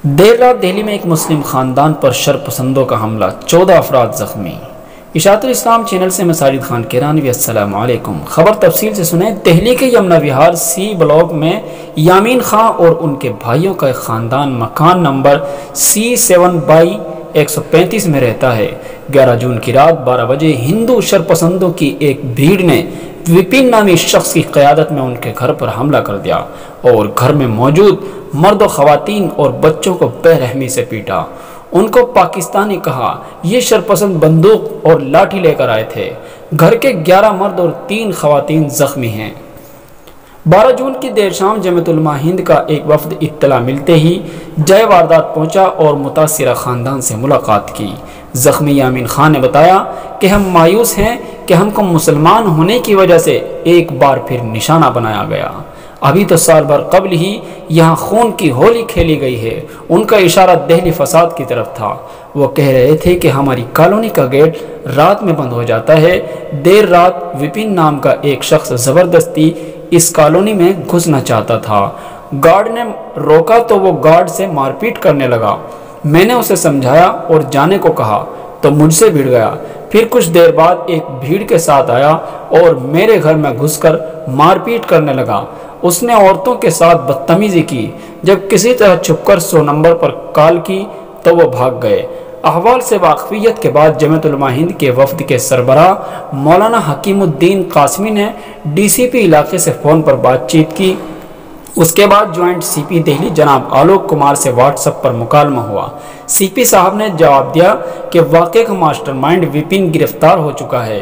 دیر رات دہلی میں ایک مسلم خاندان پر شرپسندوں کا حملہ، 14 افراد زخمی۔ اشاعت الاسلام چینل سے میں ساجد خان کیرانوی، السلام علیکم۔ خبر تفصیل سے سنیں۔ دہلی کے یمنا وہار سی بلاک میں یامین خان اور ان کے بھائیوں کا ایک خاندان مکان نمبر C7/135 میں رہتا ہے۔ 11 جون کی رات 12 بجے ہندو شرپسندوں کی ایک بھیڑ نے وپن نامی شخص کی قیادت میں ان کے گھر پر حملہ کر دیا اور گھر میں موجود مرد و خواتین اور بچوں کو بے رحمی سے پیٹا۔ ان کو پاکستانی کہا۔ یہ شرپسند بندوق اور لاٹھی لے کر آئے تھے۔ گھر کے 11 مرد اور 3 خواتین زخمی ہیں۔ 12 جون کی دیر شام جمعیت علماء ہند کا ایک وفد اطلاع ملتے ہی جائے واردات پہنچا اور متاثرہ خاندان سے ملاقات کی۔ زخمی یامین خان نے بتایا کہ ہم مایوس ہیں کہ ہم کو مسلمان ہونے کی وجہ سے ایک بار پھر نشانہ بنایا گیا۔ ابھی تو سال بھر قبل ہی یہاں خون کی ہولی کھیلی گئی ہے۔ ان کا اشارہ دہلی فساد کی طرف تھا۔ وہ کہہ رہے تھے کہ ہماری کالونی کا گیٹ رات میں بند ہو جاتا ہے۔ دیر رات وپن نام کا ایک شخص زبردستی اس کالونی میں گھسنا چاہتا تھا۔ گارڈ نے روکا تو وہ گارڈ سے مار پیٹ کرنے لگا۔ میں نے اسے سمجھایا اور جانے کو کہا تو مجھ سے بھڑ گیا۔ پھر کچھ دیر بعد ایک بھیڑ کے ساتھ آیا اور میرے گھر میں گھس کر مار پیٹ کرنے لگا۔ اس نے عورتوں کے ساتھ بدتمیزی کی۔ جب کسی طرح چھپ کر 100 نمبر پر کال کی تو وہ بھاگ گئے۔ احوال سے واقفیت کے بعد جمعیت علماء ہند کے وفد کے سربراہ مولانا حکیم الدین قاسمی نے DCP علاقے سے فون پر بات چیت کی۔ اس کے بعد جوائنٹ CP دہلی جناب آلوک کمار سے واٹس ایپ پر مکالمہ ہوا۔ CP صاحب نے جواب دیا کہ واقعے کا ماسٹر مائنڈ وپن گرفتار ہو چکا ہے۔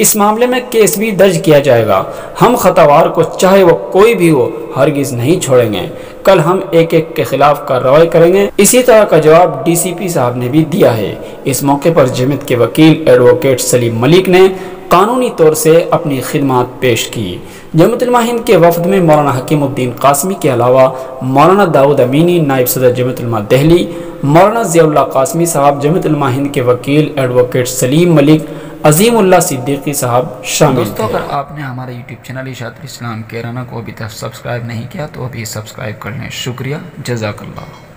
اس معاملے میں کیس بھی درج کیا جائے گا۔ ہم خطاوار کو چاہے وہ کوئی بھی ہو ہرگز نہیں چھوڑیں گے۔ کل ہم ایک ایک کے خلاف کارروائی کریں گے۔ اسی طرح کا جواب DCP صاحب نے بھی دیا ہے۔ اس موقع پر جمعیت کے وکیل ایڈوکیٹ سلیم ملک نے قانونی طور سے اپنی خدمات پیش کی۔ جمعیت علماء ہند کے وفد میں مولانا حکیم الدین قاسمی کے علاوہ مولانا داؤد امینی نائب صدر جمعیت علماء دہلی، مولانا ضیاء اللہ قاسمی صاحب، جمعیت علماء ہند کے وکیل ایڈوکیٹ سلیم ملک، عظیم اللہ صدیقی صاحب شامل تھے۔ اگر آپ نے ہمارا YouTube چینل اشاعت الاسلام کیرانہ کو ابھی تک سبسکرائب نہیں کیا تو ابھی سبسکرائب کر لیں۔ شکریہ، جزاک اللہ۔